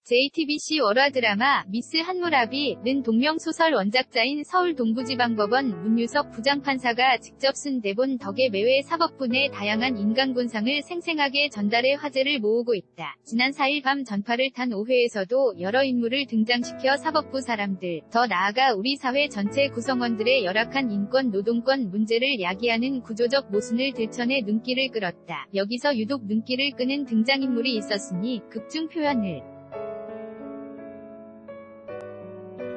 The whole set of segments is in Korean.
JTBC 월화 드라마 미스 한무라비는 동명소설 원작자인 서울 동부지방법원 문유석 부장판사가 직접 쓴 대본 덕에 매회 사법부 내 다양한 인간군상을 생생하게 전달해 화제를 모으고 있다. 지난 4일 밤 전파를 탄 5회에서도 여러 인물을 등장시켜 사법부 사람들, 더 나아가 우리 사회 전체 구성원들의 열악한 인권 노동권 문제를 야기하는 구조적 모순을 들춰내 눈길을 끌었다. 여기서 유독 눈길을 끄는 등장인물이 있었으니 극중 표현을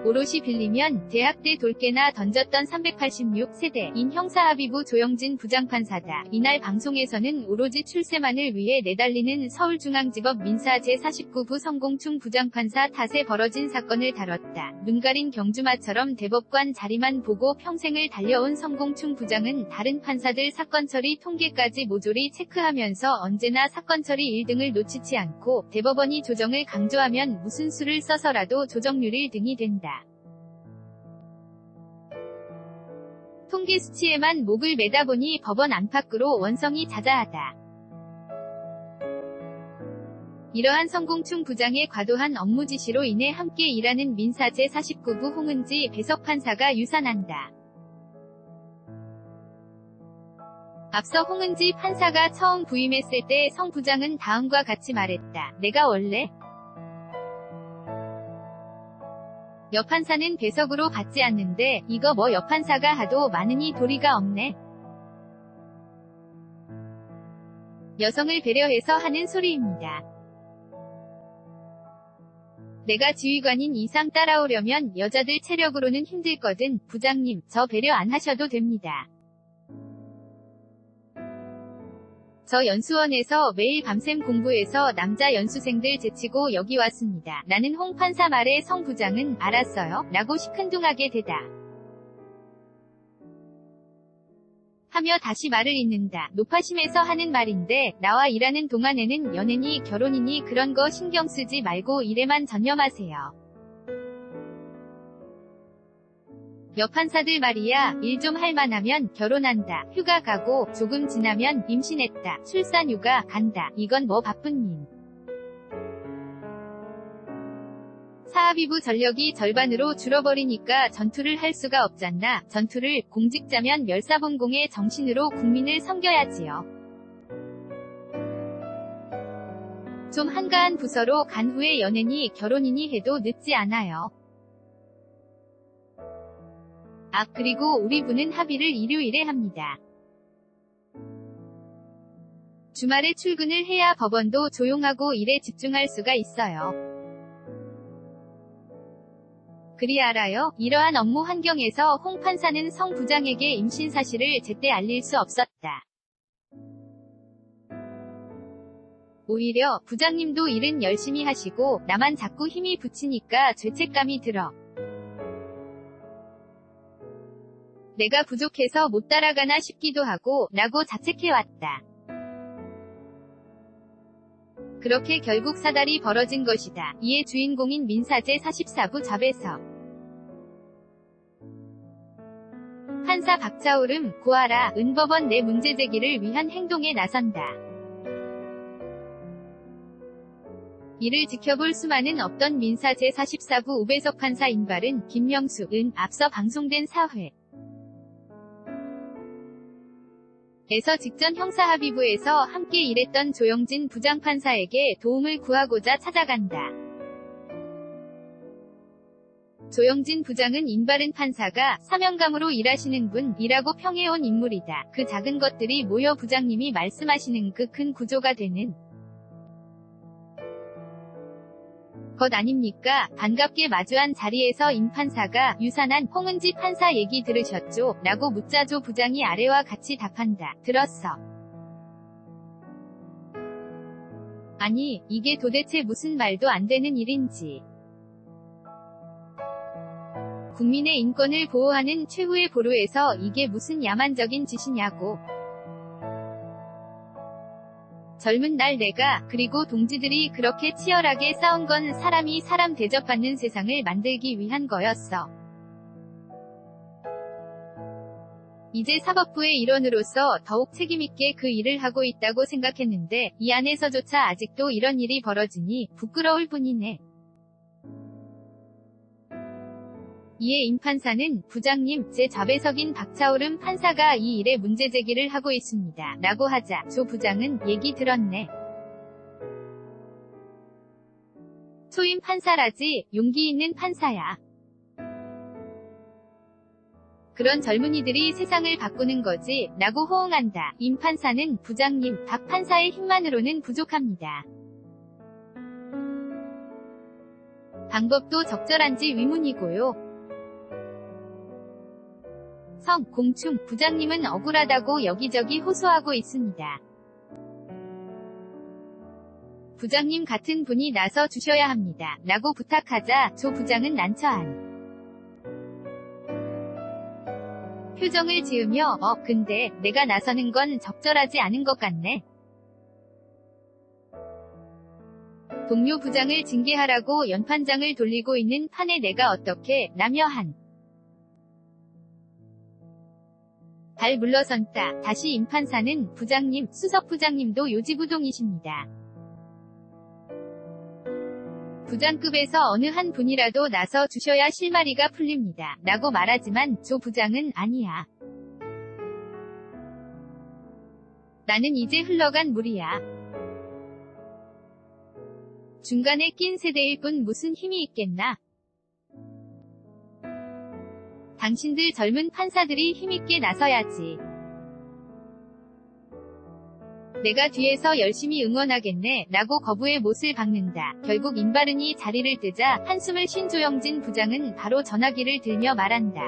오롯이 빌리면 대학 때 돌깨나 던졌던 386세대인 형사합의부 조영진 부장판사다. 이날 방송에서는 오로지 출세만을 위해 내달리는 서울중앙지법 민사 제49부 성공충 부장판사 탓에 벌어진 사건을 다뤘다. 눈가린 경주마처럼 대법관 자리만 보고 평생을 달려온 성공충 부장은 다른 판사들 사건 처리 통계까지 모조리 체크하면서 언제나 사건 처리 1등을 놓치지 않고 대법원이 조정을 강조하면 무슨 수를 써서라도 조정률 1등이 된다. 통계 수치에만 목을 매다 보니 법원 안팎으로 원성이 자자하다. 이러한 성공충 부장의 과도한 업무 지시로 인해 함께 일하는 민사 제49부 홍은지 배석 판사가 유산한다. 앞서 홍은지 판사가 처음 부임했을 때 성 부장은 다음과 같이 말했다. 내가 원래 여판사는 배석으로 받지 않는데 이거 뭐 여판사가 하도 많으니 도리가 없네. 여성을 배려해서 하는 소리입니다. 내가 지휘관인 이상 따라오려면 여자들 체력으로는 힘들거든. 부장님, 저 배려 안 하셔도 됩니다. 저 연수원에서 매일 밤샘 공부해서 남자 연수생들 제치고 여기 왔습니다. 나는 홍 판사 말에 성 부장은 알았어요? 라고 시큰둥하게 대다. 하며 다시 말을 잇는다. 노파심에서 하는 말인데 나와 일하는 동안에는 연애니 결혼이니 그런 거 신경 쓰지 말고 일에만 전념하세요. 여판사들 말이야, 일 좀 할만하면 결혼한다, 휴가 가고, 조금 지나면 임신했다, 출산 휴가 간다. 이건 뭐 바쁜 일. 사합의부 전력이 절반으로 줄어버리니까 전투를 할 수가 없잖나. 전투를 공직자면 멸사본공의 정신으로 국민을 섬겨야지요. 좀 한가한 부서로 간 후에 연애니 결혼이니 해도 늦지 않아요. 아, 그리고 우리 부는 합의를 일요일에 합니다. 주말에 출근을 해야 법원도 조용하고 일에 집중할 수가 있어요. 그리 알아요? 이러한 업무 환경에서 홍 판사는 성 부장에게 임신 사실을 제때 알릴 수 없었다. 오히려 부장님도 일은 열심히 하시고 나만 자꾸 힘이 붙이니까 죄책감이 들어. 내가 부족해서 못 따라가나 싶기도 하고 라고 자책해왔다. 그렇게 결국 사달이 벌어진 것이다. 이에 주인공인 민사 제44부 자배석 판사 박차오름 고하라 은 법원 내 문제 제기를 위한 행동에 나선다. 이를 지켜볼 수만은 없던 민사 제44부 우배석 판사 인발은 김명수 은 앞서 방송된 4회 에서 직전 형사합의부에서 함께 일했던 조영진 부장판사에게 도움을 구하고자 찾아간다. 조영진 부장은 인바른 판사가 사명감으로 일하시는 분이라고 평해온 인물이다. 그 작은 것들이 모여 부장님이 말씀하시는 그 큰 구조가 되는 것 아닙니까? 반갑게 마주한 자리에서 임 판사가 유산한 홍은지 판사 얘기 들으셨죠? 라고 묻자 조 부장이 아래와 같이 답한다. 들었어. 아니, 이게 도대체 무슨 말도 안 되는 일인지. 국민의 인권을 보호하는 최후의 보루에서 이게 무슨 야만적인 짓이냐고. 젊은 날 내가 그리고 동지들이 그렇게 치열하게 싸운 건 사람이 사람 대접받는 세상을 만들기 위한 거였어. 이제 사법부의 일원으로서 더욱 책임있게 그 일을 하고 있다고 생각했는데 이 안에서조차 아직도 이런 일이 벌어지니 부끄러울 뿐이네. 이에 임 판사는 부장님, 제 좌배석인 박차오름 판사가 이 일에 문제제기를 하고 있습니다. 라고 하자 조 부장은 얘기 들었네. 초임 판사라지 용기 있는 판사야. 그런 젊은이들이 세상을 바꾸는 거지 라고 호응한다. 임 판사는 부장님, 박 판사의 힘만으로는 부족합니다. 방법도 적절한지 의문이고요. 성, 공충, 부장님은 억울하다고 여기저기 호소하고 있습니다. 부장님 같은 분이 나서 주셔야 합니다. 라고 부탁하자 조 부장은 난처한 표정을 지으며 근데 내가 나서는 건 적절하지 않은 것 같네. 동료 부장을 징계하라고 연판장을 돌리고 있는 판에 내가 어떻게 라며 한 발 물러선다. 다시 임 판사는 부장님, 수석 부장님도 요지부동이십니다. 부장급에서 어느 한 분이라도 나서 주셔야 실마리가 풀립니다. 라고 말하지만 조 부장은 아니야. 나는 이제 흘러간 물이야. 중간에 낀 세대일 뿐 무슨 힘이 있겠나. 당신들 젊은 판사들이 힘있게 나서야지. 내가 뒤에서 열심히 응원하겠네. 라고 거부의 못을 박는다. 결국 임바른이 자리를 뜨자 한숨을 쉰 조영진 부장은 바로 전화기를 들며 말한다.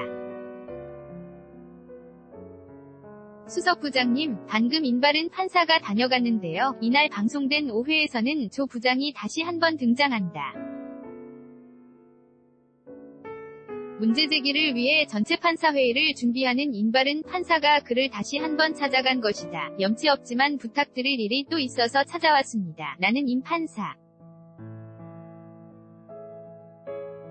수석 부장님, 방금 임바른 판사가 다녀갔는데요. 이날 방송된 5회에서는 조 부장이 다시 한번 등장한다. 문제제기를 위해 전체 판사회의를 준비하는 임바른 판사가 그를 다시 한번 찾아간 것이다. 염치 없지만 부탁드릴 일이 또 있어서 찾아왔습니다. 라는 임 판사.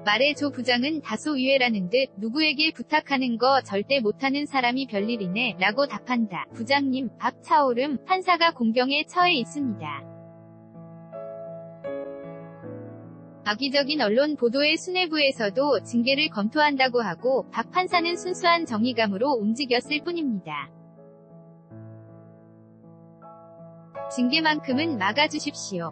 말에 조 부장은 다소 의외라는 듯 누구에게 부탁하는 거 절대 못하는 사람이 별일이네. 라고 답한다. 부장님, 박차오름 판사가 공경에 처해 있습니다. 악의적인 언론 보도의 수뇌부에서도 징계를 검토한다고 하고 박 판사는 순수한 정의감으로 움직였을 뿐입니다. 징계만큼은 막아주십시오.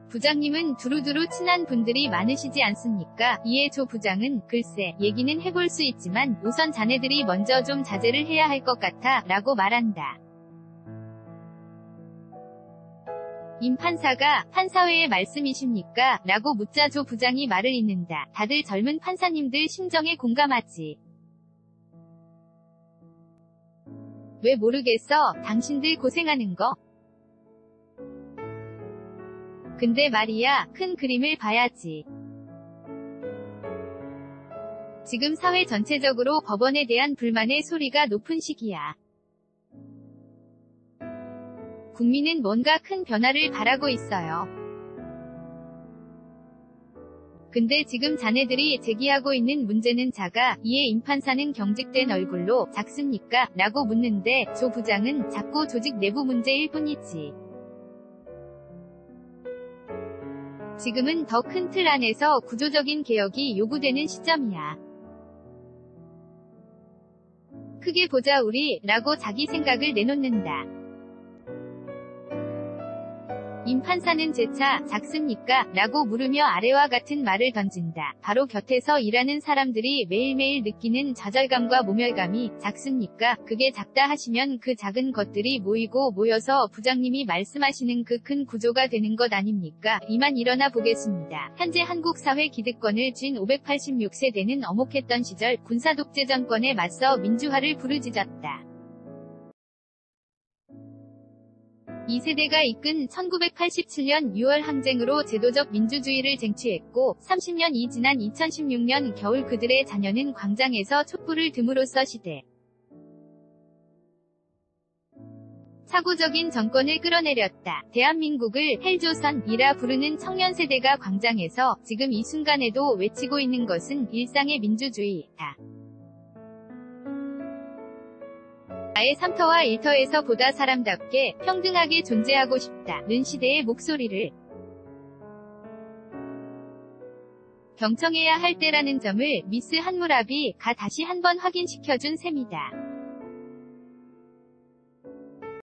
부장님은 두루두루 친한 분들이 많으시지 않습니까? 이에 조 부장은 글쎄, 얘기는 해볼 수 있지만 우선 자네들이 먼저 좀 자제를 해야 할 것 같아 라고 말한다. 임 판사가 판사회의 말씀이십니까? 라고 묻자 조 부장이 말을 잇는다. 다들 젊은 판사님들 심정에 공감하지. 왜 모르겠어? 당신들 고생하는 거. 근데 말이야, 큰 그림을 봐야지. 지금 사회 전체적으로 법원에 대한 불만의 소리가 높은 시기야. 국민은 뭔가 큰 변화를 바라고 있어요. 근데 지금 자네들이 제기하고 있는 문제는 작아. 이에 임 판사는 경직된 얼굴로 작습니까? 라고 묻는데 조 부장은 작고 조직 내부 문제일 뿐이지. 지금은 더 큰 틀 안에서 구조적인 개혁이 요구되는 시점이야. 크게 보자 우리, 라고 자기 생각을 내놓는다. 임 판사는 재차 작습니까? 라고 물으며 아래와 같은 말을 던진다. 바로 곁에서 일하는 사람들이 매일매일 느끼는 좌절감과 모멸감이 작습니까? 그게 작다 하시면 그 작은 것들이 모이고 모여서 부장님이 말씀하시는 그 큰 구조가 되는 것 아닙니까? 이만 일어나 보겠습니다. 현재 한국 사회 기득권을 쥔 586세대는 어목했던 시절 군사독재 정권에 맞서 민주화를 부르짖었다. 이 세대가 이끈 1987년 6월 항쟁으로 제도적 민주주의를 쟁취했고 30년이 지난 2016년 겨울 그들의 자녀는 광장에서 촛불을 듦으로써 시대 사고적인 정권을 끌어내렸다. 대한민국을 헬조선이라 부르는 청년 세대가 광장에서 지금 이 순간에도 외치고 있는 것은 일상의 민주주의다. 나의 3터와 1터에서 보다 사람답게 평등하게 존재하고 싶다는 시대의 목소리를 경청해야 할 때라는 점을 미스 한무라비가 다시 한번 확인시켜준 셈이다.